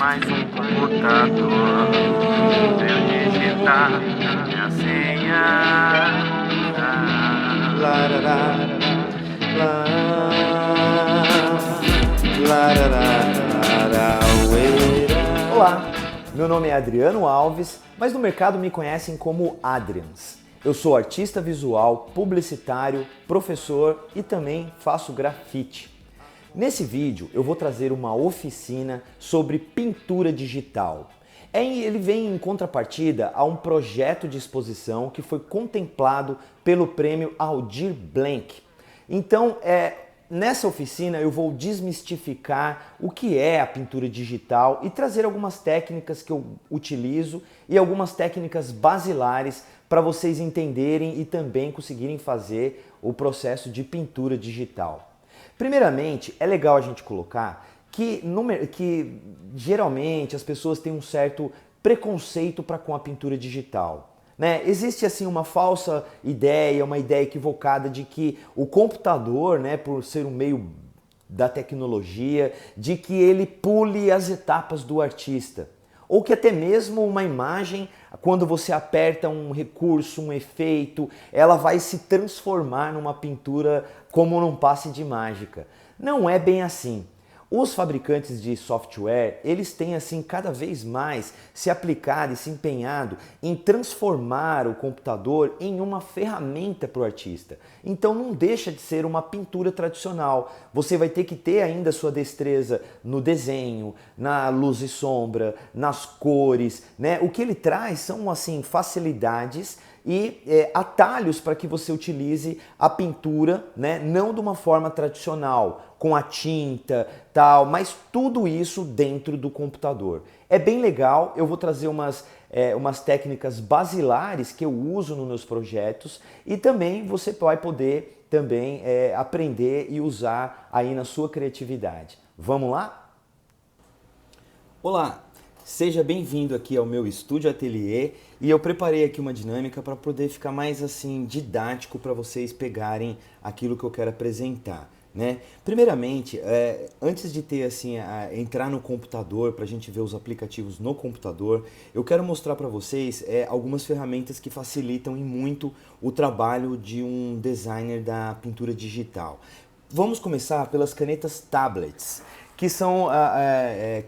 mais um computador. Eu digitar minha senha. Olá, meu nome é Adriano Alves, mas no mercado me conhecem como Adrians. Eu sou artista visual, publicitário, professor e também faço grafite. Nesse vídeo eu vou trazer uma oficina sobre pintura digital. Ele vem em contrapartida a um projeto de exposição que foi contemplado pelo prêmio Aldir Blanc. Então, nessa oficina eu vou desmistificar o que é a pintura digital e trazer algumas técnicas que eu utilizo e algumas técnicas basilares para vocês entenderem e também conseguirem fazer o processo de pintura digital. Primeiramente, é legal a gente colocar que geralmente as pessoas têm um certo preconceito para com a pintura digital. Né? Existe assim uma falsa ideia, uma ideia equivocada de que o computador, né, por ser um meio da tecnologia, de que ele pule as etapas do artista. Ou que até mesmo uma imagem, quando você aperta um recurso, um efeito, ela vai se transformar numa pintura como num passe de mágica. Não é bem assim. Os fabricantes de software, eles têm assim cada vez mais se aplicado e se empenhado em transformar o computador em uma ferramenta para o artista. Então não deixa de ser uma pintura tradicional. Você vai ter que ter ainda sua destreza no desenho, na luz e sombra, nas cores, né? O que ele traz são assim facilidades e atalhos para que você utilize a pintura, né, não de uma forma tradicional, com a tinta, tal, mas tudo isso dentro do computador. É bem legal, eu vou trazer umas técnicas basilares que eu uso nos meus projetos e também você vai poder também aprender e usar aí na sua criatividade. Vamos lá? Olá! Seja bem-vindo aqui ao meu estúdio ateliê e eu preparei aqui uma dinâmica para poder ficar mais assim didático para vocês pegarem aquilo que eu quero apresentar, né? Primeiramente, antes de ter assim entrar no computador para a gente ver os aplicativos no computador, eu quero mostrar para vocês algumas ferramentas que facilitam e muito o trabalho de um designer da pintura digital. Vamos começar pelas canetas tablets, que são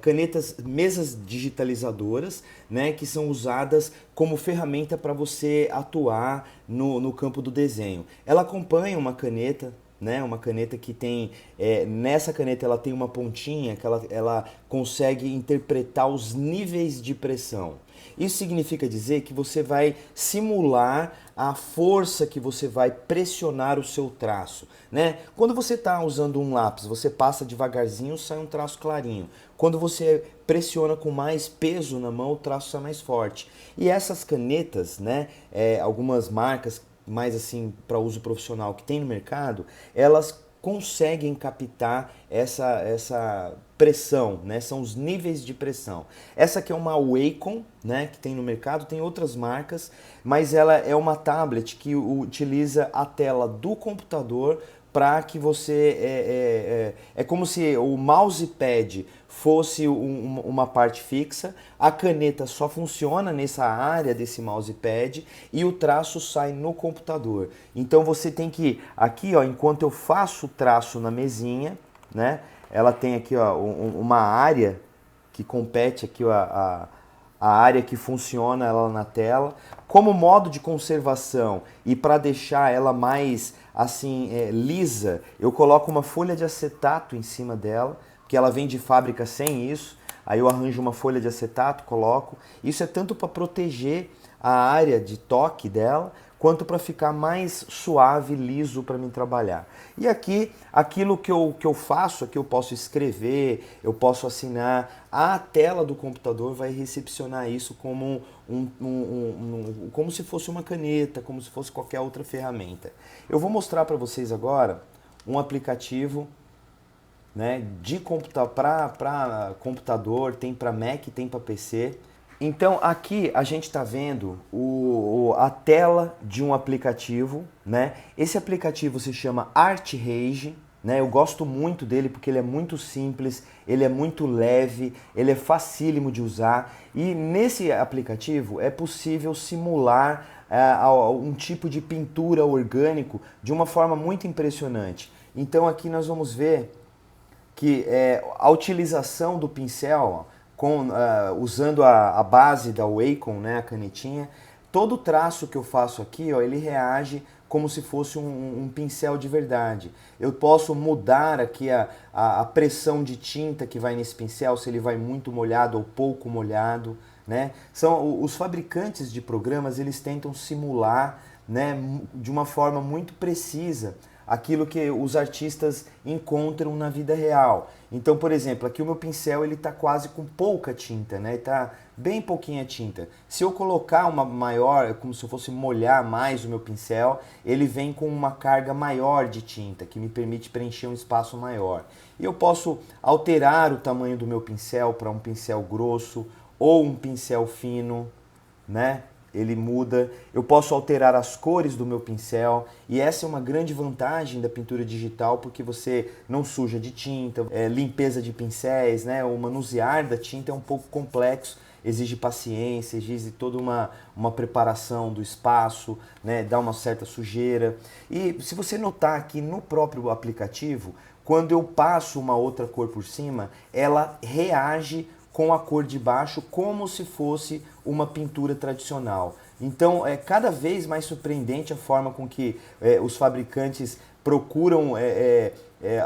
canetas, mesas digitalizadoras, né, que são usadas como ferramenta para você atuar no campo do desenho. Ela acompanha uma caneta, né, uma caneta que tem, nessa caneta ela tem uma pontinha que ela consegue interpretar os níveis de pressão. Isso significa dizer que você vai simular a força que você vai pressionar o seu traço, né? Quando você está usando um lápis, você passa devagarzinho, sai um traço clarinho. Quando você pressiona com mais peso na mão, o traço sai mais forte. E essas canetas, né, algumas marcas mais assim para uso profissional que tem no mercado, elas conseguem captar essa pressão, né? São os níveis de pressão. Essa aqui é uma Wacom, né, que tem no mercado, tem outras marcas, mas ela é uma tablet que utiliza a tela do computador para que você... É como se o mousepad fosse uma parte fixa, a caneta só funciona nessa área desse mousepad e o traço sai no computador. Então você tem que, aqui ó, enquanto eu faço o traço na mesinha, né, ela tem aqui ó, uma área que compete aqui ó, a área que funciona ela na tela. Como modo de conservação e para deixar ela mais assim lisa, eu coloco uma folha de acetato em cima dela, que ela vem de fábrica sem isso. Aí eu arranjo uma folha de acetato, coloco. Isso é tanto para proteger a área de toque dela, quanto para ficar mais suave, liso para mim trabalhar. E aqui, aquilo que eu faço, aqui eu posso escrever, eu posso assinar, a tela do computador vai recepcionar isso como como se fosse uma caneta, como se fosse qualquer outra ferramenta. Eu vou mostrar para vocês agora um aplicativo, né, para computador, tem para Mac, tem para PC. Então aqui a gente está vendo a tela de um aplicativo, né? Esse aplicativo se chama ArtRage, né? Eu gosto muito dele porque ele é muito simples, ele é muito leve, ele é facílimo de usar e nesse aplicativo é possível simular um tipo de pintura orgânico de uma forma muito impressionante. Então aqui nós vamos ver que a utilização do pincel usando a base da Wacom, né, a canetinha, todo o traço que eu faço aqui, ó, ele reage como se fosse um pincel de verdade. Eu posso mudar aqui a pressão de tinta que vai nesse pincel, se ele vai muito molhado ou pouco molhado, né? Os fabricantes de programas, eles tentam simular, né, de uma forma muito precisa aquilo que os artistas encontram na vida real. Então, por exemplo, aqui o meu pincel ele está quase com pouca tinta, né? Está bem pouquinha tinta. Se eu colocar uma maior, como se eu fosse molhar mais o meu pincel, ele vem com uma carga maior de tinta, que me permite preencher um espaço maior. E eu posso alterar o tamanho do meu pincel para um pincel grosso ou um pincel fino, né? Ele muda, eu posso alterar as cores do meu pincel e essa é uma grande vantagem da pintura digital porque você não suja de tinta, limpeza de pincéis, né? O manusear da tinta é um pouco complexo, exige paciência, exige toda uma preparação do espaço, né? Dá uma certa sujeira. E se você notar aqui no próprio aplicativo, quando eu passo uma outra cor por cima, ela reage com a cor de baixo como se fosse uma pintura tradicional. Então é cada vez mais surpreendente a forma com que os fabricantes procuram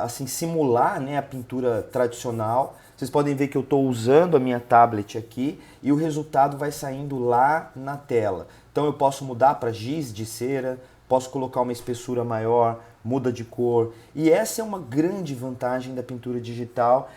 assim, simular, né, a pintura tradicional. Vocês podem ver que eu estou usando a minha tablet aqui e o resultado vai saindo lá na tela. Então eu posso mudar para giz de cera, posso colocar uma espessura maior, muda de cor. E essa é uma grande vantagem da pintura digital,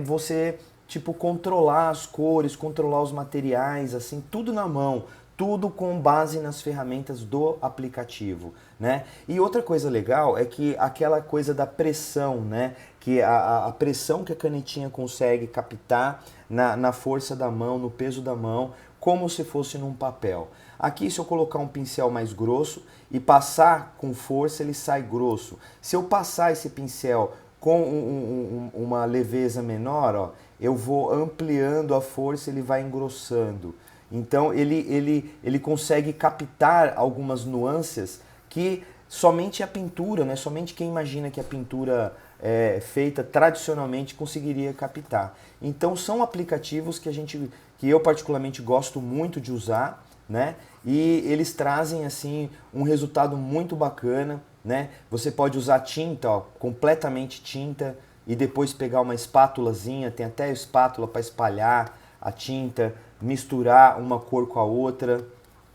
você tipo controlar as cores, controlar os materiais, assim, tudo na mão, tudo com base nas ferramentas do aplicativo, né? E outra coisa legal é que aquela coisa da pressão, né? Que a pressão que a canetinha consegue captar na força da mão, no peso da mão, como se fosse num papel. Aqui, se eu colocar um pincel mais grosso e passar com força, ele sai grosso. Se eu passar esse pincel com uma leveza menor, ó, eu vou ampliando a força, ele vai engrossando. Então ele consegue captar algumas nuances que somente a pintura, né, somente quem imagina que a pintura é feita tradicionalmente conseguiria captar. Então são aplicativos que eu particularmente gosto muito de usar, né? E eles trazem assim um resultado muito bacana, né? Você pode usar tinta, ó, completamente tinta, e depois pegar uma espátulazinha, tem até espátula para espalhar a tinta, misturar uma cor com a outra.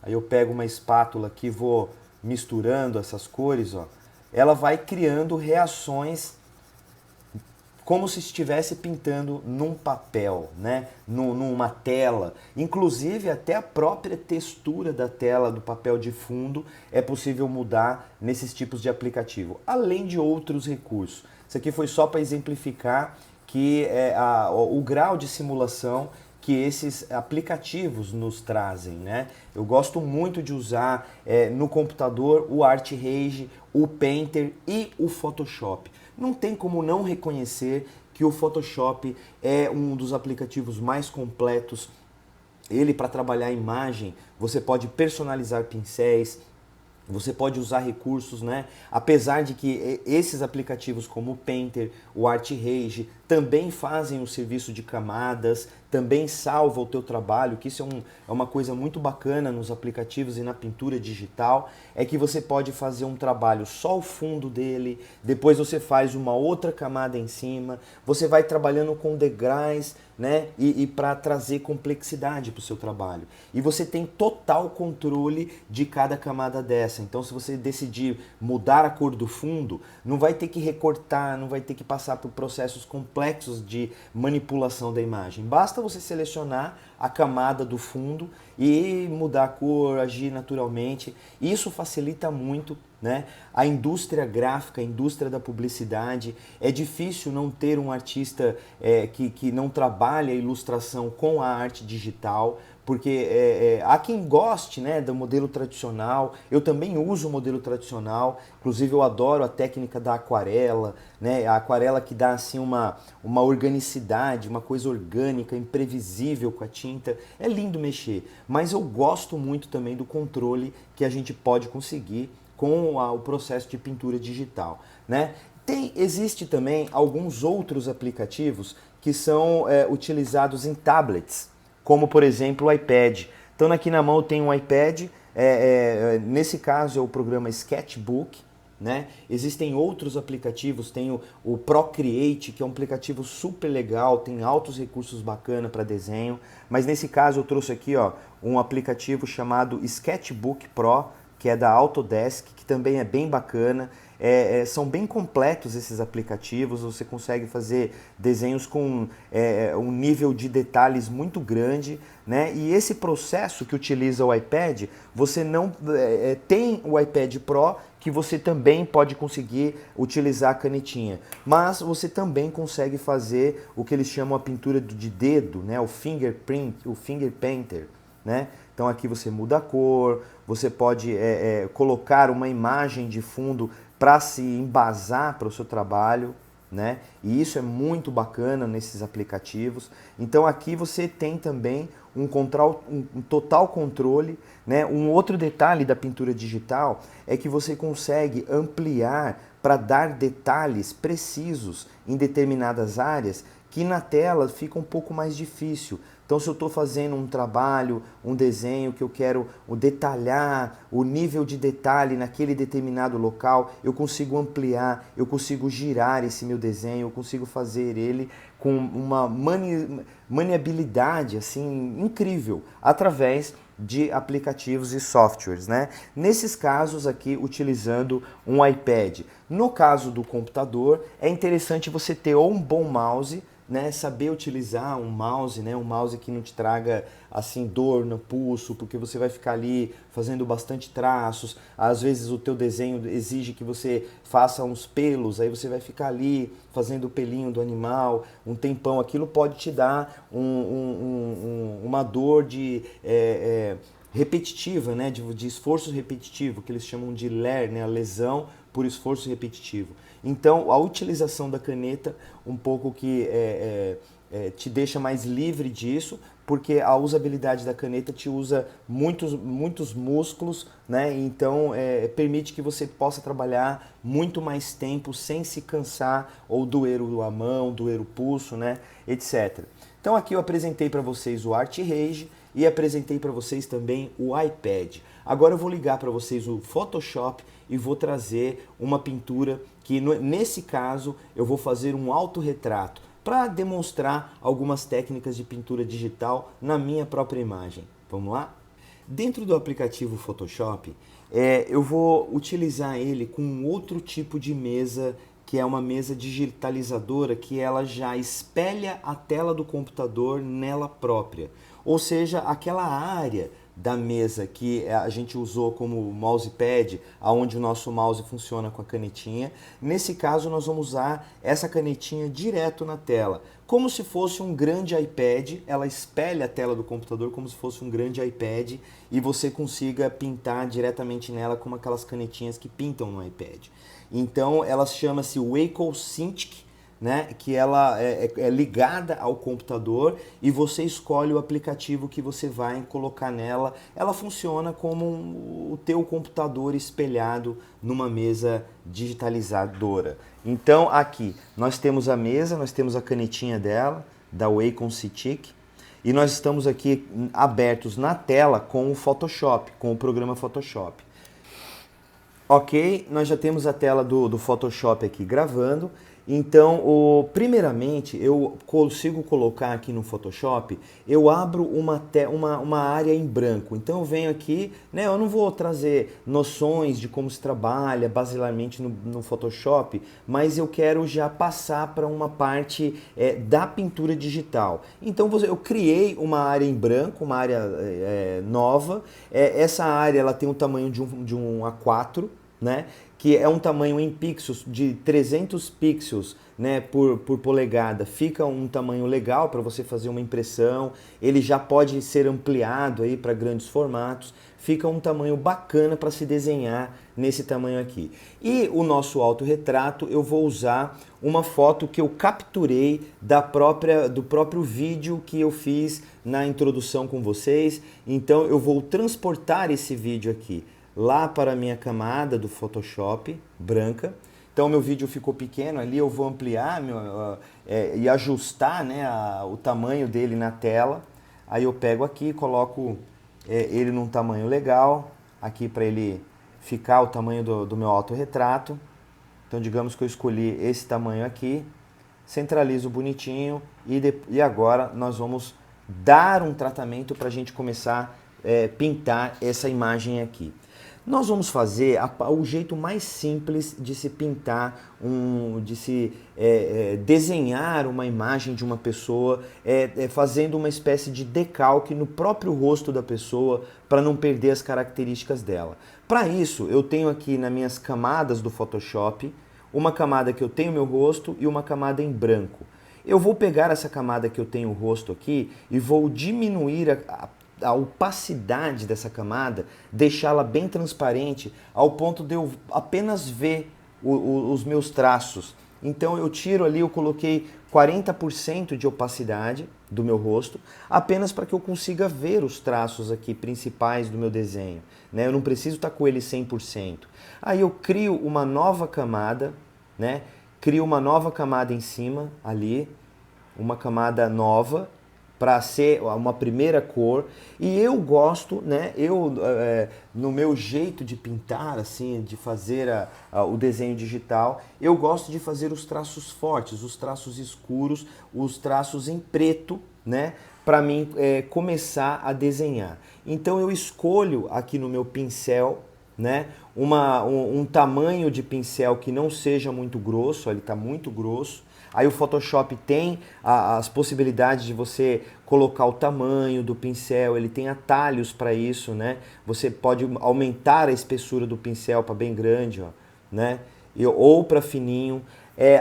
Aí eu pego uma espátula aqui, vou misturando essas cores, ó. Ela vai criando reações como se estivesse pintando num papel, né? Numa tela. Inclusive até a própria textura da tela do papel de fundo é possível mudar nesses tipos de aplicativo, além de outros recursos. Isso aqui foi só para exemplificar que o grau de simulação que esses aplicativos nos trazem, né? Eu gosto muito de usar no computador o ArtRage, o Painter e o Photoshop. Não tem como não reconhecer que o Photoshop é um dos aplicativos mais completos. Ele, para trabalhar a imagem, você pode personalizar pincéis, você pode usar recursos, né? Apesar de que esses aplicativos como o Painter, o ArtRage, também fazem o serviço de camadas, também salva o teu trabalho, que isso é uma coisa muito bacana nos aplicativos e na pintura digital, é que você pode fazer um trabalho só o fundo dele, depois você faz uma outra camada em cima, você vai trabalhando com degraus, né? E para trazer complexidade para o seu trabalho. E você tem total controle de cada camada dessa. Então, se você decidir mudar a cor do fundo, não vai ter que recortar, não vai ter que passar por processos complexos de manipulação da imagem. Basta você selecionar a camada do fundo e mudar a cor, agir naturalmente. Isso facilita muito, né? A indústria gráfica, a indústria da publicidade, é difícil não ter um artista que não trabalha a ilustração com a arte digital, porque há quem goste, né, do modelo tradicional. Eu também uso o modelo tradicional, inclusive eu adoro a técnica da aquarela, né, a aquarela que dá assim uma organicidade, uma coisa orgânica, imprevisível com a tinta. É lindo mexer, mas eu gosto muito também do controle que a gente pode conseguir com o processo de pintura digital, né? Existe também alguns outros aplicativos que são utilizados em tablets, como por exemplo o iPad. Então aqui na mão eu tenho um iPad, nesse caso é o programa Sketchbook, né? Existem outros aplicativos, tem o Procreate, que é um aplicativo super legal, tem altos recursos bacanas para desenho, mas nesse caso eu trouxe aqui, ó, um aplicativo chamado Sketchbook Pro, que é da Autodesk, que também é bem bacana. São bem completos esses aplicativos, você consegue fazer desenhos com um nível de detalhes muito grande, né? E esse processo que utiliza o iPad, você não tem o iPad Pro, que você também pode conseguir utilizar a canetinha, mas você também consegue fazer o que eles chamam a pintura de dedo, né? O fingerprint, o finger painter, né? Então aqui você muda a cor, você pode colocar uma imagem de fundo para se embasar para o seu trabalho, né? E isso é muito bacana nesses aplicativos. Então aqui você tem também um total controle, né? Um outro detalhe da pintura digital é que você consegue ampliar para dar detalhes precisos em determinadas áreas que na tela fica um pouco mais difícil. Então, se eu estou fazendo um trabalho, um desenho que eu quero detalhar o nível de detalhe naquele determinado local, eu consigo ampliar, eu consigo girar esse meu desenho, eu consigo fazer ele com uma maniabilidade assim incrível através de aplicativos e softwares, né? Nesses casos aqui, utilizando um iPad. No caso do computador, é interessante você ter ou um bom mouse, né, saber utilizar um mouse, né, um mouse que não te traga assim dor no pulso, porque você vai ficar ali fazendo bastante traços. Às vezes o teu desenho exige que você faça uns pelos, aí você vai ficar ali fazendo o pelinho do animal um tempão. Aquilo pode te dar uma dor repetitiva, né, de esforço repetitivo, que eles chamam de LER, né, a lesão por esforço repetitivo. Então, a utilização da caneta, um pouco que te deixa mais livre disso, porque a usabilidade da caneta te usa muitos músculos, né? Então, permite que você possa trabalhar muito mais tempo sem se cansar ou doer a mão, doer o pulso, né? Etc. Então, aqui eu apresentei para vocês o ArtRage e apresentei para vocês também o iPad. Agora eu vou ligar para vocês o Photoshop e vou trazer uma pintura que, nesse caso, eu vou fazer um autorretrato para demonstrar algumas técnicas de pintura digital na minha própria imagem. Vamos lá? Dentro do aplicativo Photoshop, eu vou utilizar ele com outro tipo de mesa, que é uma mesa digitalizadora, que ela já espelha a tela do computador nela própria. Ou seja, aquela área da mesa que a gente usou como mousepad, aonde o nosso mouse funciona com a canetinha. Nesse caso, nós vamos usar essa canetinha direto na tela, como se fosse um grande iPad. Ela espelha a tela do computador como se fosse um grande iPad e você consiga pintar diretamente nela como aquelas canetinhas que pintam no iPad. Então, ela chama-se Wacom Cintiq, né, que ela é ligada ao computador e você escolhe o aplicativo que você vai colocar nela. Ela funciona como o teu computador espelhado numa mesa digitalizadora. Então aqui nós temos a mesa, nós temos a canetinha dela, da Wacom Cintiq, e nós estamos aqui abertos na tela com o Photoshop, com o programa Photoshop. Ok, nós já temos a tela do Photoshop aqui gravando. Então, primeiramente, eu consigo colocar aqui no Photoshop, eu abro uma área em branco. Então, eu venho aqui, né, eu não vou trazer noções de como se trabalha basilarmente no Photoshop, mas eu quero já passar para uma parte da pintura digital. Então, eu criei uma área em branco, uma área nova. Essa área ela tem o tamanho de um A4. né? Que é um tamanho em pixels de 300 pixels, né, por polegada. Fica um tamanho legal para você fazer uma impressão. Ele já pode ser ampliado aí para grandes formatos. Fica um tamanho bacana para se desenhar nesse tamanho aqui. E o nosso autorretrato, eu vou usar uma foto que eu capturei do próprio vídeo que eu fiz na introdução com vocês. Então eu vou transportar esse vídeo aqui lá para a minha camada do Photoshop branca. Então meu vídeo ficou pequeno ali, eu vou ampliar e ajustar, né, o tamanho dele na tela. Aí eu pego aqui, coloco ele num tamanho legal, aqui para ele ficar o tamanho do meu autorretrato. Então digamos que eu escolhi esse tamanho aqui, centralizo bonitinho e agora nós vamos dar um tratamento para a gente começar a pintar essa imagem aqui. Nós vamos fazer o jeito mais simples de se pintar, de se desenhar uma imagem de uma pessoa, fazendo uma espécie de decalque no próprio rosto da pessoa para não perder as características dela. Para isso, eu tenho aqui nas minhas camadas do Photoshop, uma camada que eu tenho meu rosto e uma camada em branco. Eu vou pegar essa camada que eu tenho o rosto aqui e vou diminuir a opacidade dessa camada, deixá-la bem transparente ao ponto de eu apenas ver os meus traços. Então eu tiro ali, eu coloquei 40% de opacidade do meu rosto, apenas para que eu consiga ver os traços aqui principais do meu desenho, né? Eu não preciso estar com ele 100%. Aí eu crio uma nova camada, né? Crio uma nova camada em cima ali, uma camada nova, para ser uma primeira cor. E eu gosto, né, no meu jeito de pintar, assim, de fazer o desenho digital, eu gosto de fazer os traços fortes, os traços escuros, os traços em preto, né, para mim começar a desenhar. Então eu escolho aqui no meu pincel, né, um tamanho de pincel que não seja muito grosso, ele está muito grosso. Aí o Photoshop tem as possibilidades de você colocar o tamanho do pincel, ele tem atalhos para isso, né? Você pode aumentar a espessura do pincel para bem grande, ó, né? Ou para fininho.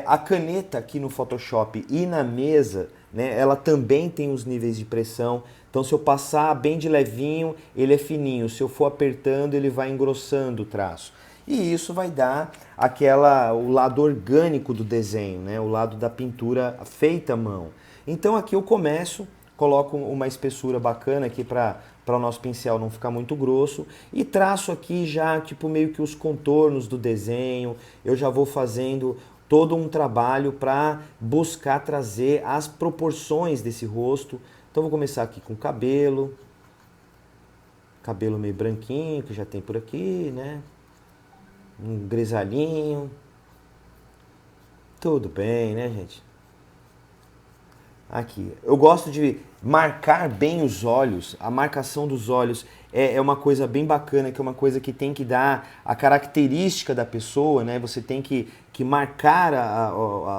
A caneta aqui no Photoshop e na mesa, né, ela também tem os níveis de pressão. Então se eu passar bem de levinho, ele é fininho. Se eu for apertando, ele vai engrossando o traço. E isso vai dar o lado orgânico do desenho, né? O lado da pintura feita à mão. Então aqui eu começo, coloco uma espessura bacana aqui para o nosso pincel não ficar muito grosso e traço aqui já tipo meio que os contornos do desenho. Eu já vou fazendo todo um trabalho para buscar trazer as proporções desse rosto. Então vou começar aqui com o cabelo meio branquinho que já tem por aqui, né? Um grisalhinho. Tudo bem, né, gente? Aqui. Eu gosto de marcar bem os olhos. A marcação dos olhos é uma coisa bem bacana, que é uma coisa que tem que dar a característica da pessoa, né? Você tem que marcar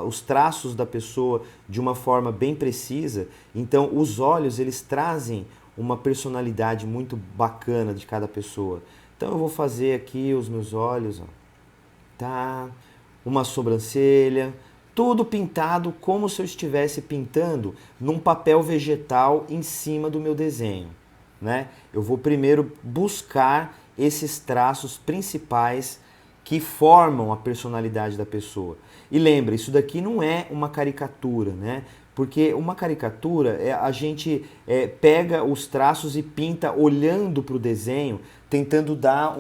os traços da pessoa de uma forma bem precisa. Então, os olhos, eles trazem uma personalidade muito bacana de cada pessoa. Então eu vou fazer aqui os meus olhos, ó, tá? Uma sobrancelha, tudo pintado como se eu estivesse pintando num papel vegetal em cima do meu desenho, né? Eu vou primeiro buscar esses traços principais que formam a personalidade da pessoa. E lembra, isso daqui não é uma caricatura, né? Porque uma caricatura, a gente pega os traços e pinta olhando para o desenho, tentando dar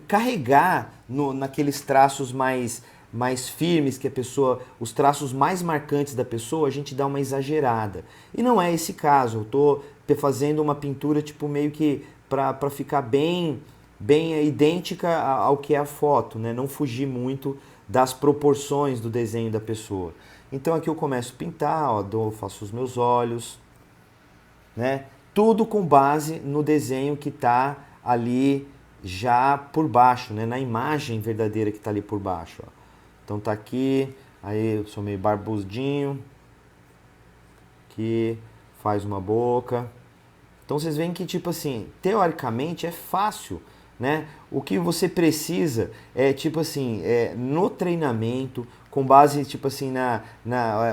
carregar naqueles traços mais firmes que a pessoa, os traços mais marcantes da pessoa, a gente dá uma exagerada. E não é esse caso, eu estou fazendo uma pintura tipo meio que para ficar bem idêntica ao que é a foto, né? Não fugir muito das proporções do desenho da pessoa. Então aqui eu começo a pintar, ó, faço os meus olhos, né? Tudo com base no desenho que está ali já por baixo, né? Na imagem verdadeira que está ali por baixo. Ó. Então tá aqui, aí eu sou meio barbudinho, aqui faz uma boca. Então vocês veem que tipo assim, teoricamente é fácil né? O que você precisa é, tipo assim, no treinamento, com base, tipo assim,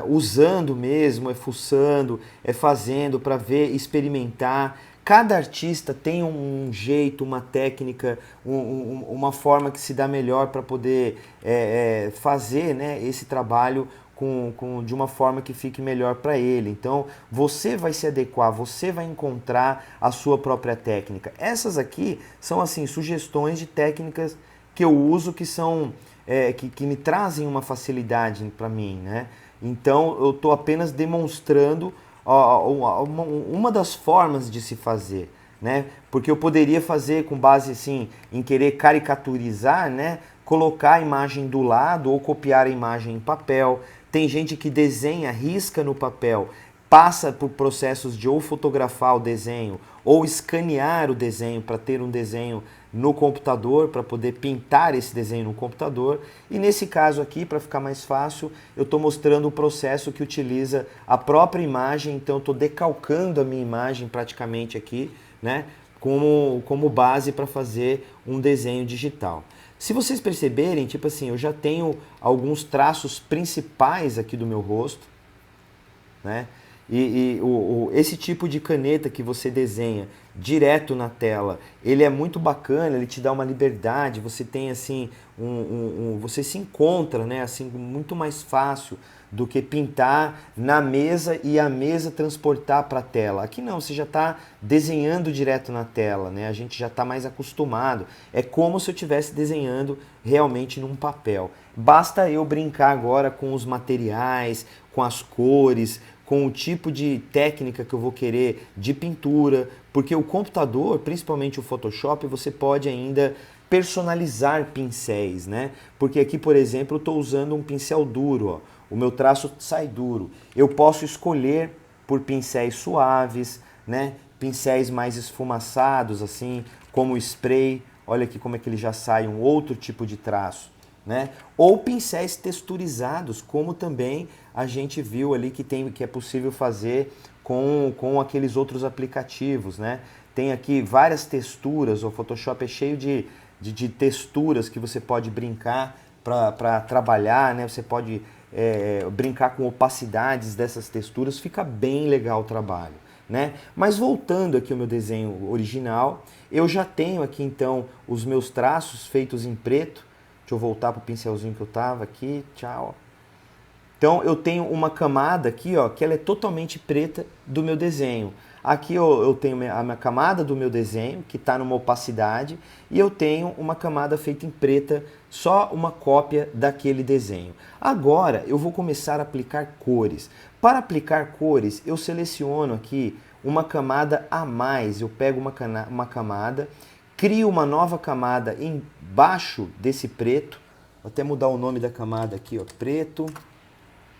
usando mesmo, fuçando, fazendo para ver, experimentar. Cada artista tem um jeito, uma técnica, uma forma que se dá melhor para poder fazer, né, esse trabalho de uma forma que fique melhor para ele. Então, você vai se adequar, você vai encontrar a sua própria técnica. Essas aqui são, assim, sugestões de técnicas que eu uso que são que me trazem uma facilidade para mim, né? Então, eu estou apenas demonstrando uma das formas de se fazer, né? Porque eu poderia fazer com base assim em querer caricaturizar, né? Colocar a imagem do lado ou copiar a imagem em papel. Tem gente que desenha, risca no papel, passa por processos de ou fotografar o desenho ou escanear o desenho para ter um desenho no computador, para poder pintar esse desenho no computador. E nesse caso aqui, para ficar mais fácil, eu estou mostrando o processo que utiliza a própria imagem, então estou decalcando a minha imagem praticamente aqui, né, como base para fazer um desenho digital. Se vocês perceberem, tipo assim, eu já tenho alguns traços principais aqui do meu rosto, né? Esse tipo de caneta que você desenha direto na tela, ele é muito bacana, ele te dá uma liberdade, você tem assim, você se encontra, né, assim, muito mais fácil do que pintar na mesa e a mesa transportar para a tela. Aqui não, você já está desenhando direto na tela, né? A gente já está mais acostumado. É como se eu estivesse desenhando realmente num papel. Basta eu brincar agora com os materiais, com as cores, com o tipo de técnica que eu vou querer de pintura, porque o computador, principalmente o Photoshop, você pode ainda personalizar pincéis, né? Porque aqui, por exemplo, eu estou usando um pincel duro, ó. O meu traço sai duro. Eu posso escolher por pincéis suaves, né? Pincéis mais esfumaçados, assim, como o spray. Olha aqui como é que ele já sai um outro tipo de traço, né? Ou pincéis texturizados, como também a gente viu ali que é possível fazer com aqueles outros aplicativos, né? Tem aqui várias texturas, o Photoshop é cheio de texturas que você pode brincar para trabalhar, né? Você pode brincar com opacidades dessas texturas, fica bem legal o trabalho, né? Mas voltando aqui ao meu desenho original, eu já tenho aqui então os meus traços feitos em preto. Deixa eu voltar para o pincelzinho que eu estava aqui, tchau. Então eu tenho uma camada aqui, ó, que ela é totalmente preta do meu desenho. Aqui eu tenho a minha camada do meu desenho, que está numa opacidade, e eu tenho uma camada feita em preta, só uma cópia daquele desenho. Agora eu vou começar a aplicar cores. Para aplicar cores, eu seleciono aqui uma camada a mais. Eu pego uma camada, crio uma nova camada embaixo desse preto, vou até mudar o nome da camada aqui, ó, preto,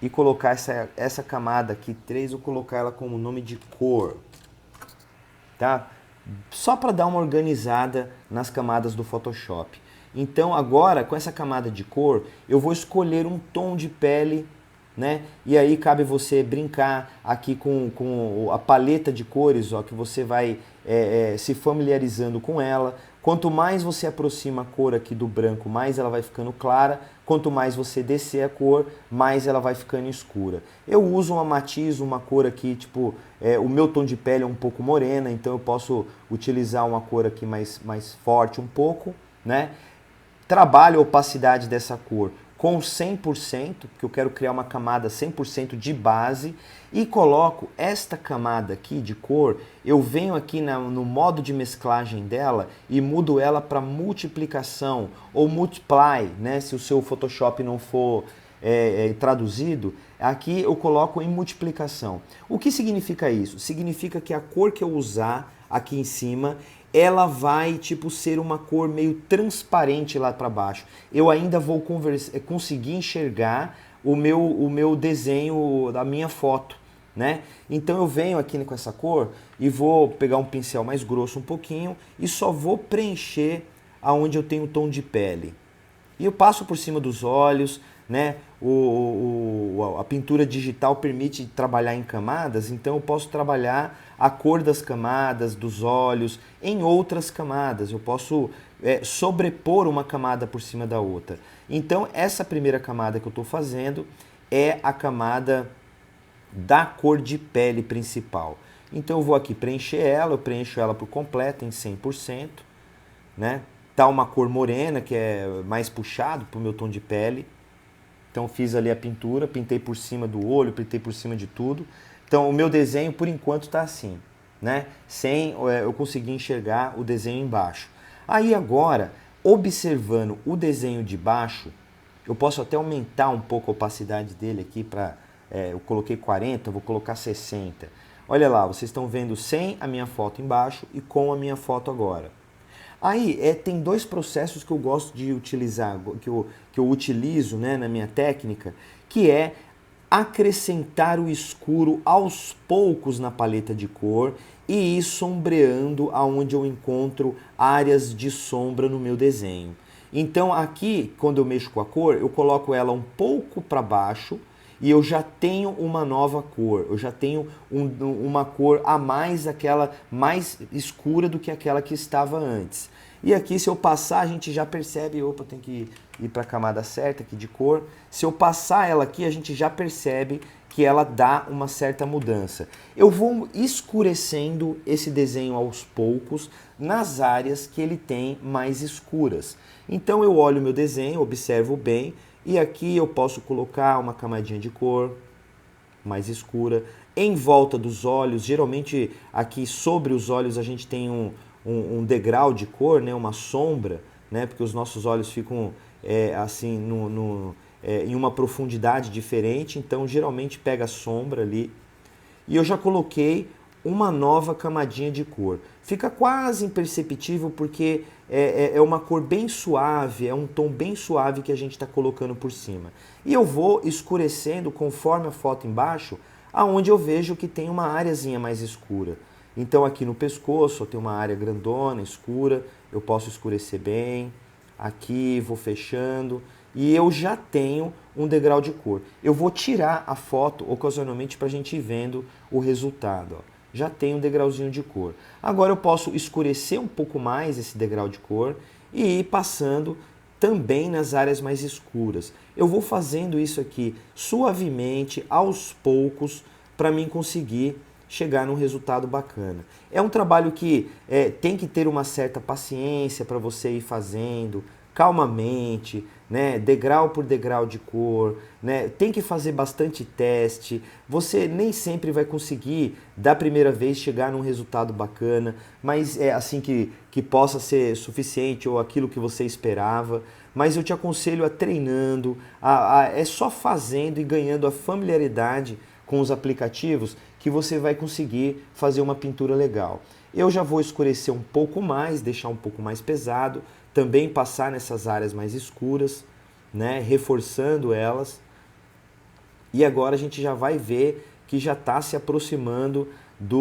e colocar essa camada aqui, 3, vou colocar ela como nome de cor, tá? Só para dar uma organizada nas camadas do Photoshop. Então agora, com essa camada de cor, eu vou escolher um tom de pele, né? E aí cabe você brincar aqui com a paleta de cores, ó, que você vai se familiarizando com ela. Quanto mais você aproxima a cor aqui do branco, mais ela vai ficando clara. Quanto mais você descer a cor, mais ela vai ficando escura. Eu uso uma matiz, uma cor aqui, tipo, o meu tom de pele é um pouco morena, então eu posso utilizar uma cor aqui mais forte um pouco, né? Trabalho a opacidade dessa cor com 100%, porque eu quero criar uma camada 100% de base, e coloco esta camada aqui de cor, eu venho aqui no modo de mesclagem dela e mudo ela para multiplicação ou multiply, né? Se o seu Photoshop não for traduzido, aqui eu coloco em multiplicação. O que significa isso? Significa que a cor que eu usar aqui em cima, ela vai tipo ser uma cor meio transparente lá para baixo. Eu ainda vou conseguir enxergar o meu desenho da minha foto, né? Então eu venho aqui com essa cor e vou pegar um pincel mais grosso um pouquinho e só vou preencher aonde eu tenho o tom de pele. E eu passo por cima dos olhos, né? a pintura digital permite trabalhar em camadas, então eu posso trabalhar a cor das camadas, dos olhos, em outras camadas. Eu posso sobrepor uma camada por cima da outra. Então essa primeira camada que eu estou fazendo é a camada da cor de pele principal. Então eu vou aqui preencher ela, eu preencho ela por completo em 100%, né? Tá uma cor morena, que é mais puxado para o meu tom de pele. Então fiz ali a pintura, pintei por cima do olho, pintei por cima de tudo. Então o meu desenho por enquanto está assim, né? Sem eu conseguir enxergar o desenho embaixo. Aí agora, observando o desenho de baixo, eu posso até aumentar um pouco a opacidade dele aqui para... eu coloquei 40, eu vou colocar 60. Olha lá, vocês estão vendo sem a minha foto embaixo e com a minha foto agora. Aí tem dois processos que eu gosto de utilizar, que eu utilizo, né, na minha técnica, que é acrescentar o escuro aos poucos na paleta de cor e ir sombreando aonde eu encontro áreas de sombra no meu desenho. Então aqui, quando eu mexo com a cor, eu coloco ela um pouco para baixo e eu já tenho uma nova cor, eu já tenho uma cor a mais, aquela mais escura do que aquela que estava antes. E aqui, se eu passar, a gente já percebe, opa, tem que ir para a camada certa aqui de cor. Se eu passar ela aqui, a gente já percebe que ela dá uma certa mudança. Eu vou escurecendo esse desenho aos poucos nas áreas que ele tem mais escuras. Então eu olho o meu desenho, observo bem, e aqui eu posso colocar uma camadinha de cor mais escura. Em volta dos olhos, geralmente aqui sobre os olhos a gente tem um degrau de cor, né, uma sombra, né, porque os nossos olhos ficam assim em uma profundidade diferente, então geralmente pega sombra ali. E eu já coloquei uma nova camadinha de cor. Fica quase imperceptível porque é uma cor bem suave, é um tom bem suave que a gente está colocando por cima. E eu vou escurecendo conforme a foto embaixo, aonde eu vejo que tem uma areazinha mais escura. Então aqui no pescoço eu tenho uma área grandona, escura, eu posso escurecer bem. Aqui vou fechando e eu já tenho um degrau de cor. Eu vou tirar a foto ocasionalmente para a gente ir vendo o resultado. Ó. Já tem um degrauzinho de cor. Agora eu posso escurecer um pouco mais esse degrau de cor e ir passando também nas áreas mais escuras. Eu vou fazendo isso aqui suavemente, aos poucos, para mim conseguir chegar num resultado bacana. É um trabalho que tem que ter uma certa paciência para você ir fazendo, calmamente, né, degrau por degrau de cor, né, tem que fazer bastante teste, você nem sempre vai conseguir da primeira vez chegar num resultado bacana, mas é assim que possa ser suficiente ou aquilo que você esperava, mas eu te aconselho a treinando, é só fazendo e ganhando a familiaridade com os aplicativos que você vai conseguir fazer uma pintura legal. Eu já vou escurecer um pouco mais, deixar um pouco mais pesado, também passar nessas áreas mais escuras, né, reforçando elas. E agora a gente já vai ver que já está se aproximando de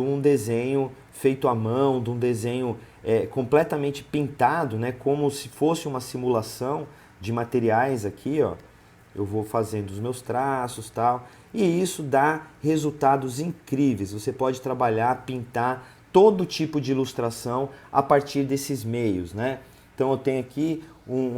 um desenho feito à mão, de um desenho completamente pintado, né, como se fosse uma simulação de materiais aqui, ó. Eu vou fazendo os meus traços, tal, e isso dá resultados incríveis. Você pode trabalhar, pintar todo tipo de ilustração a partir desses meios, né? Então eu tenho aqui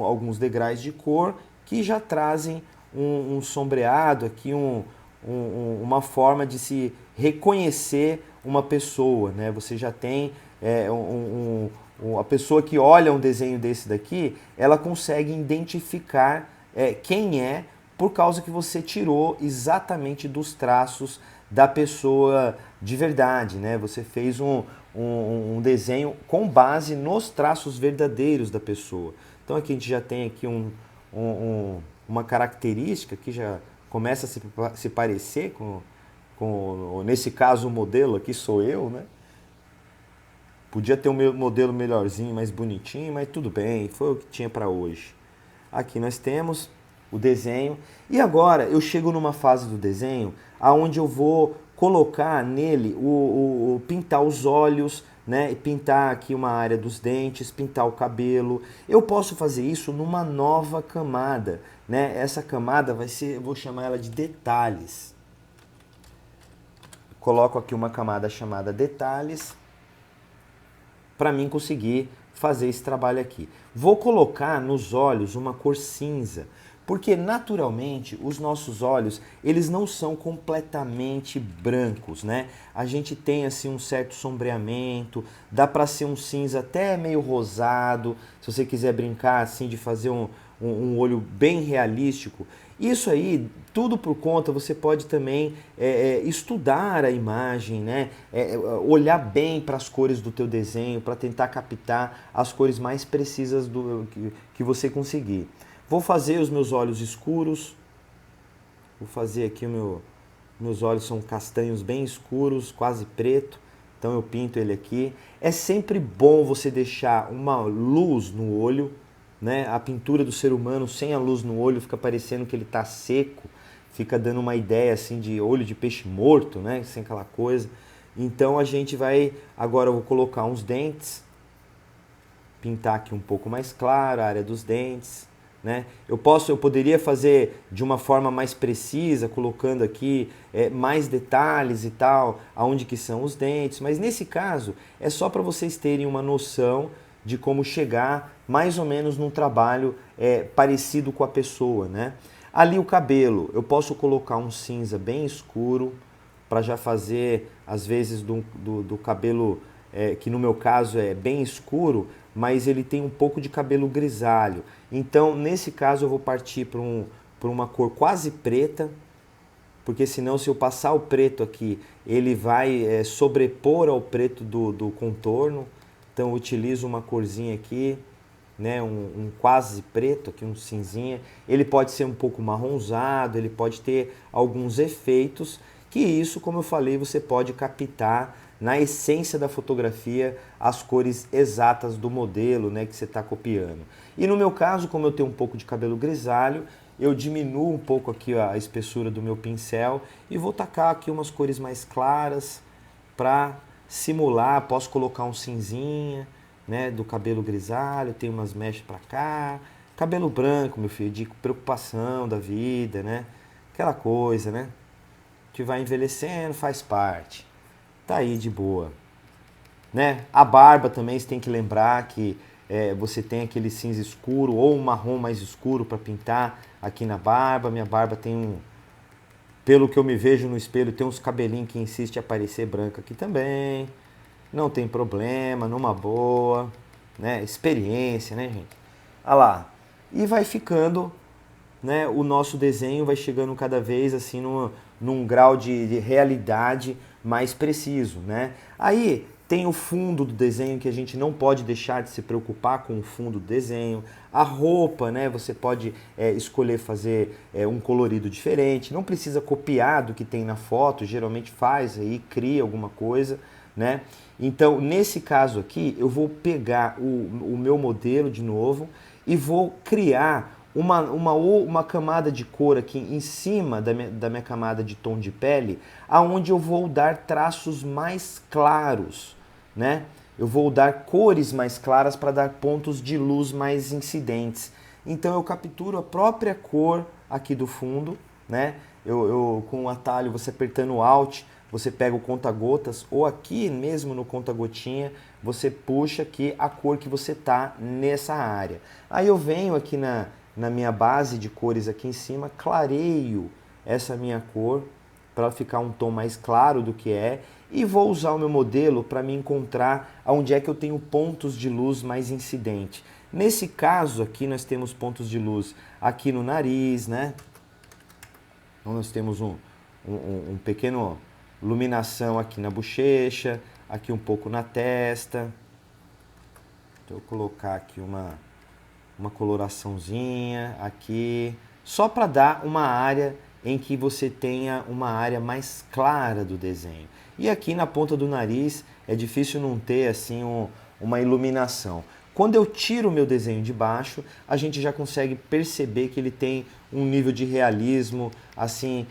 alguns degraus de cor que já trazem um sombreado, aqui uma forma de se reconhecer uma pessoa, né? Você já tem a pessoa que olha um desenho desse daqui, ela consegue identificar quem é, por causa que você tirou exatamente dos traços da pessoa de verdade, né? Você fez um desenho com base nos traços verdadeiros da pessoa. Então aqui a gente já tem aqui uma característica que já começa a se parecer nesse caso o modelo aqui sou eu, né? Podia ter um modelo melhorzinho, mais bonitinho, mas tudo bem, foi o que tinha para hoje. Aqui nós temos o desenho. E agora eu chego numa fase do desenho aonde eu vou colocar nele, pintar os olhos, né? E pintar aqui uma área dos dentes, pintar o cabelo. Eu posso fazer isso numa nova camada, né? Essa camada vai ser, eu vou chamar ela de detalhes. Coloco aqui uma camada chamada detalhes para mim conseguir fazer esse trabalho aqui. Vou colocar nos olhos uma cor cinza, porque naturalmente os nossos olhos, eles não são completamente brancos, né? A gente tem assim um certo sombreamento, dá para ser um cinza até meio rosado, se você quiser brincar assim de fazer um olho bem realístico. Isso aí, tudo por conta, você pode também estudar a imagem, né? Olhar bem para as cores do teu desenho, para tentar captar as cores mais precisas que você conseguir. Vou fazer os meus olhos escuros, vou fazer aqui meus olhos são castanhos bem escuros, quase preto, então eu pinto ele aqui. É sempre bom você deixar uma luz no olho, né? A pintura do ser humano sem a luz no olho fica parecendo que ele está seco, fica dando uma ideia assim de olho de peixe morto, né? Sem aquela coisa. Então a gente vai, agora eu vou colocar uns dentes, pintar aqui um pouco mais claro a área dos dentes, né? Eu poderia fazer de uma forma mais precisa, colocando aqui mais detalhes e tal, aonde que são os dentes, mas nesse caso é só para vocês terem uma noção de como chegar mais ou menos num trabalho parecido com a pessoa, né? Ali o cabelo, eu posso colocar um cinza bem escuro para já fazer, às vezes, do cabelo, que no meu caso é bem escuro, mas ele tem um pouco de cabelo grisalho. Então, nesse caso, eu vou partir para uma cor quase preta, porque senão se eu passar o preto aqui, ele vai sobrepor ao preto do contorno. Então eu utilizo uma corzinha aqui, né, um quase preto, aqui um cinzinha. Ele pode ser um pouco marronzado, ele pode ter alguns efeitos, que isso, como eu falei, você pode captar na essência da fotografia as cores exatas do modelo, né, que você está copiando. E no meu caso, como eu tenho um pouco de cabelo grisalho, eu diminuo um pouco aqui a espessura do meu pincel e vou tacar aqui umas cores mais claras para simular. Posso colocar um cinzinha, né, do cabelo grisalho, tem umas mechas para cá, cabelo branco, meu filho, de preocupação da vida, né, aquela coisa, né, que vai envelhecendo, faz parte, tá aí de boa, né. A barba também você tem que lembrar que você tem aquele cinza escuro ou um marrom mais escuro para pintar aqui na barba. Minha barba tem pelo que eu me vejo no espelho, tem uns cabelinhos que insiste em aparecer branco aqui também. Não tem problema, numa boa, né? Experiência, né, gente? Olha lá. E vai ficando, né? O nosso desenho vai chegando cada vez assim num grau de realidade mais preciso, né? Aí tem o fundo do desenho, que a gente não pode deixar de se preocupar com o fundo do desenho. A roupa, né? Você pode escolher fazer um colorido diferente. Não precisa copiar do que tem na foto, geralmente faz aí, cria alguma coisa, né? Então, nesse caso aqui, eu vou pegar o meu modelo de novo e vou criar uma camada de cor aqui em cima da minha camada de tom de pele, aonde eu vou dar traços mais claros, né? Eu vou dar cores mais claras para dar pontos de luz mais incidentes. Então eu capturo a própria cor aqui do fundo, né? Com o atalho, você apertando o Alt, você pega o conta-gotas, ou aqui mesmo no conta-gotinha, você puxa aqui a cor que você tá nessa área. Aí eu venho aqui na minha base de cores aqui em cima, clareio essa minha cor para ficar um tom mais claro do que é, e vou usar o meu modelo para me encontrar onde é que eu tenho pontos de luz mais incidente. Nesse caso aqui nós temos pontos de luz aqui no nariz, né? Então nós temos um pequeno iluminação aqui na bochecha, aqui um pouco na testa. Então eu vou colocar aqui uma coloraçãozinha aqui, só para dar uma área em que você tenha uma área mais clara do desenho. E aqui na ponta do nariz é difícil não ter assim uma iluminação. Quando eu tiro o meu desenho de baixo, a gente já consegue perceber que ele tem um nível de realismo assim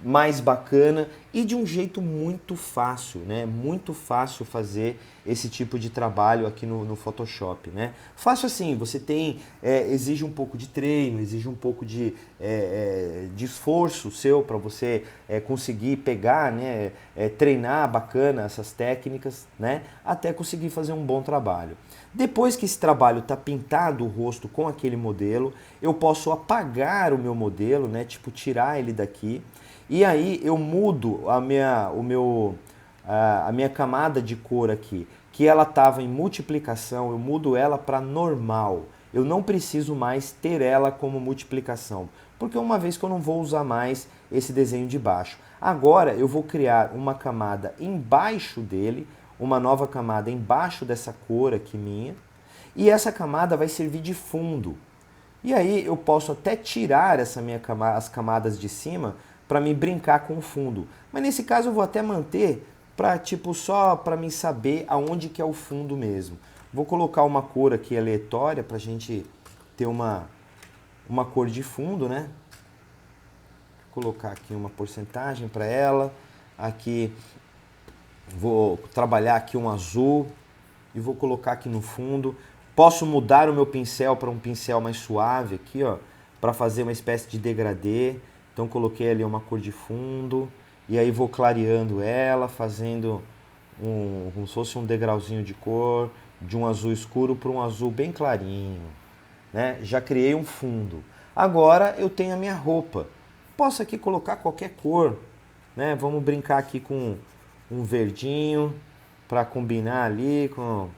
mais bacana e de um jeito muito fácil, né? Muito fácil fazer esse tipo de trabalho aqui no Photoshop, né? Fácil assim, você tem, exige um pouco de treino, exige um pouco de esforço seu para você conseguir pegar, né? Treinar bacana essas técnicas, né? Até conseguir fazer um bom trabalho. Depois que esse trabalho está pintado o rosto com aquele modelo, eu posso apagar o meu modelo, né? Tipo, tirar ele daqui. E aí eu mudo a minha camada de cor aqui, que ela estava em multiplicação, eu mudo ela para normal. Eu não preciso mais ter ela como multiplicação, porque uma vez que eu não vou usar mais esse desenho de baixo. Agora eu vou criar uma camada embaixo dele, uma nova camada embaixo dessa cor aqui minha, e essa camada vai servir de fundo. E aí eu posso até tirar as camadas de cima para me brincar com o fundo. Mas nesse caso eu vou até manter para tipo só para mim saber aonde que é o fundo mesmo. Vou colocar uma cor aqui aleatória para a gente ter uma cor de fundo, né? Vou colocar aqui uma porcentagem para ela. Aqui vou trabalhar aqui um azul e vou colocar aqui no fundo. Posso mudar o meu pincel para um pincel mais suave aqui, ó, para fazer uma espécie de degradê. Então coloquei ali uma cor de fundo e aí vou clareando ela, fazendo como se fosse um degrauzinho de cor, de um azul escuro para um azul bem clarinho, né? Já criei um fundo. Agora eu tenho a minha roupa. Posso aqui colocar qualquer cor, né? Vamos brincar aqui com um verdinho para combinar ali com,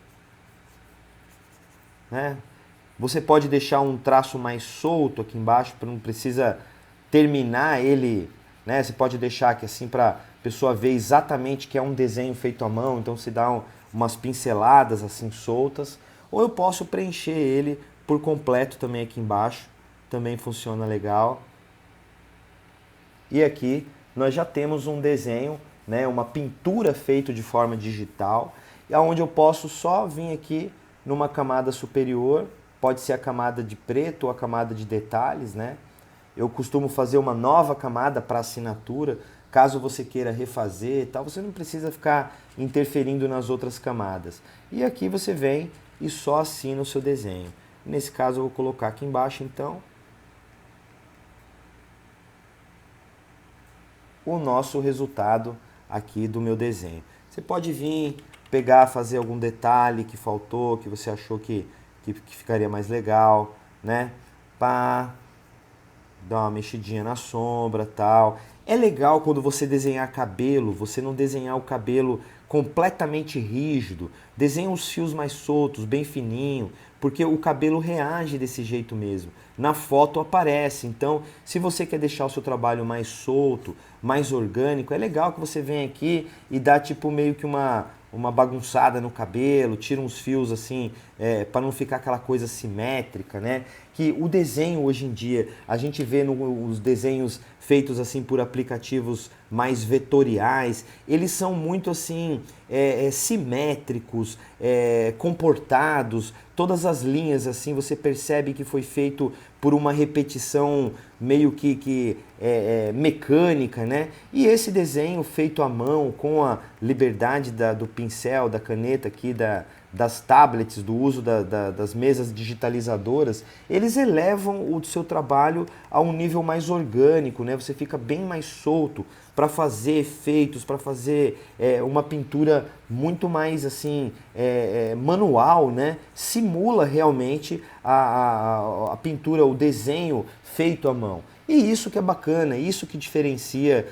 né? Você pode deixar um traço mais solto aqui embaixo, não precisa terminar ele, né? Você pode deixar aqui assim para a pessoa ver exatamente que é um desenho feito à mão, então se dá umas pinceladas assim soltas, ou eu posso preencher ele por completo também aqui embaixo, também funciona legal. E aqui nós já temos um desenho, né, uma pintura feita de forma digital, onde eu posso só vir aqui numa camada superior, pode ser a camada de preto ou a camada de detalhes, né? Eu costumo fazer uma nova camada para assinatura, caso você queira refazer e tal, você não precisa ficar interferindo nas outras camadas. E aqui você vem e só assina o seu desenho. Nesse caso eu vou colocar aqui embaixo então o nosso resultado aqui do meu desenho. Você pode vir, pegar, fazer algum detalhe que faltou, que você achou que ficaria mais legal, né? Pá, dar uma mexidinha na sombra, tal. É legal quando você desenhar cabelo, você não desenhar o cabelo completamente rígido, desenha os fios mais soltos, bem fininho, porque o cabelo reage desse jeito mesmo. Na foto aparece, então se você quer deixar o seu trabalho mais solto, mais orgânico, é legal que você venha aqui e dá tipo meio que uma bagunçada no cabelo, tira uns fios assim, para não ficar aquela coisa simétrica, né? Que o desenho hoje em dia, a gente vê os desenhos feitos assim por aplicativos mais vetoriais, eles são muito assim, simétricos, comportados, todas as linhas assim, você percebe que foi feito por uma repetição meio que mecânica, né? E esse desenho feito à mão, com a liberdade do pincel, da caneta aqui, das tablets, do uso das mesas digitalizadoras, eles elevam o seu trabalho a um nível mais orgânico, né? Você fica bem mais solto para fazer efeitos, para fazer uma pintura muito mais assim manual, né? Simula realmente a pintura, o desenho feito à mão. E isso que é bacana, isso que diferencia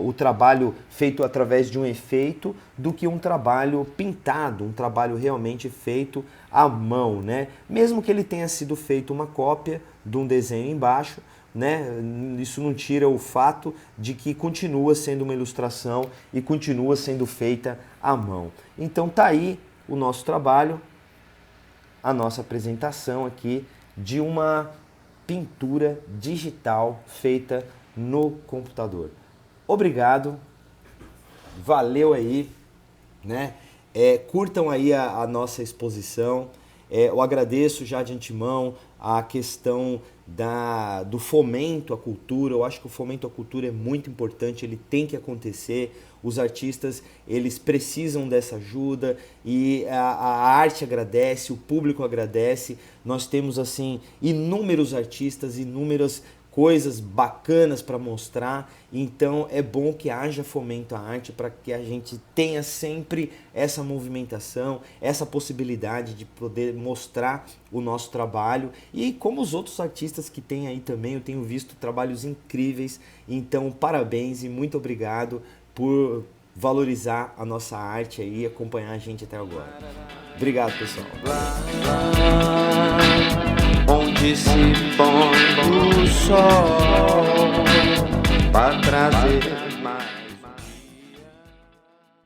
o trabalho feito através de um efeito do que um trabalho pintado, um trabalho realmente feito à mão, né? Mesmo que ele tenha sido feito uma cópia de um desenho embaixo, né? Isso não tira o fato de que continua sendo uma ilustração e continua sendo feita à mão. Então tá aí o nosso trabalho, a nossa apresentação aqui de uma pintura digital feita no computador. Obrigado, valeu aí, né? Curtam aí a nossa exposição. eu agradeço já de antemão a questão do fomento à cultura. Eu acho que o fomento à cultura é muito importante, ele tem que acontecer. Os artistas, eles precisam dessa ajuda e a arte agradece, o público agradece. Nós temos assim inúmeros artistas, inúmeras coisas bacanas para mostrar, então é bom que haja fomento à arte para que a gente tenha sempre essa movimentação, essa possibilidade de poder mostrar o nosso trabalho, e como os outros artistas que tem aí também, eu tenho visto trabalhos incríveis, então parabéns e muito obrigado por valorizar a nossa arte aí e acompanhar a gente até agora. Obrigado, pessoal. Onde se põe o sol para trazer